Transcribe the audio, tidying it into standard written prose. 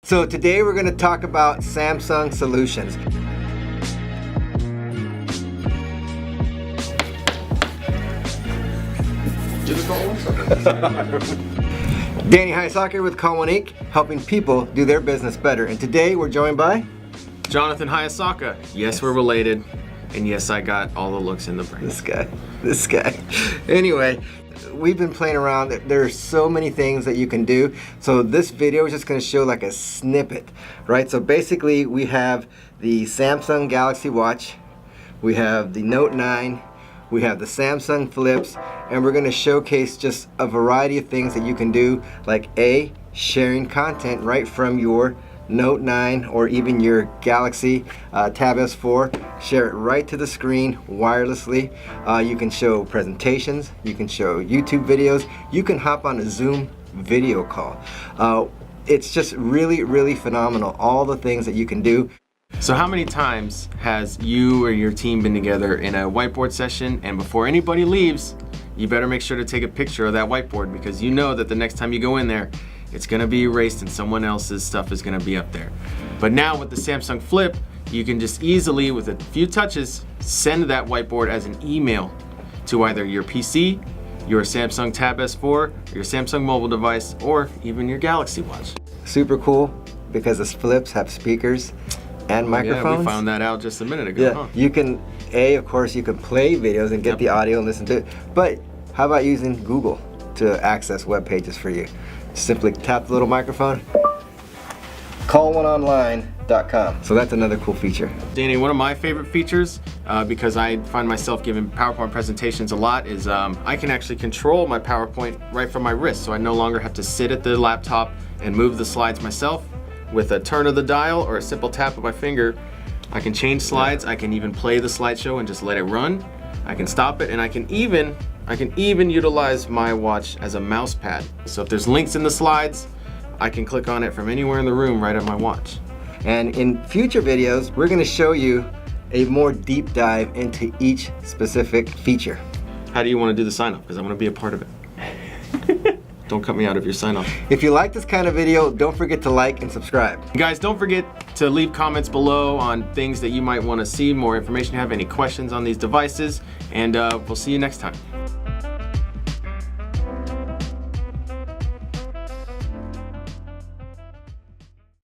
So today we're going to talk about Samsung solutions. Danny Hayasaka with Call One Inc., helping people do their business better. And today we're joined by Jonathan Hayasaka. Yes, we're related. And yes, I got all the looks in the brain. This guy. Anyway, we've been playing around. There are so many things that you can do. So this video is just going to show like a snippet, right? So basically we have the Samsung Galaxy Watch, we have the Note 9, we have the Samsung Flips, and we're going to showcase just a variety of things that you can do, like sharing content right from your Note 9 or even your Galaxy Tab S4. Share it right to the screen wirelessly. You can show presentations, you can show YouTube videos, you can hop on a Zoom video call. It's just really phenomenal, all the things that you can do. So how many times has you or your team been together in a whiteboard session, and before anybody leaves, you better make sure to take a picture of that whiteboard, because you know that the next time you go in there, it's going to be erased and someone else's stuff is going to be up there. But now with the Samsung Flip, you can just easily, with a few touches, send that whiteboard as an email to either your PC, your Samsung Tab S4, or your Samsung mobile device, or even your Galaxy Watch. Super cool, because the Flips have speakers and microphones. Yeah, we found that out just a minute ago. Yeah, huh? you can, of course, you can play videos and get the audio and listen to it. But how about using Google to access web pages for you? Simply tap the little microphone, calloneonline.com. So that's another cool feature. Danny, one of my favorite features, because I find myself giving PowerPoint presentations a lot, is I can actually control my PowerPoint right from my wrist. So I no longer have to sit at the laptop and move the slides myself. With a turn of the dial or a simple tap of my finger, I can change slides. I can even play the slideshow and just let it run. I can stop it, and I can even utilize my watch as a mouse pad. So if there's links in the slides, I can click on it from anywhere in the room right on my watch. And in future videos, we're going to show you a more deep dive into each specific feature. How do you want to do the sign off? Because I want to be a part of it. Don't cut me out of your sign off. If you like this kind of video, don't forget to like and subscribe. Guys, don't forget to leave comments below on things that you might want to see, more information, have any questions on these devices, and we'll see you next time.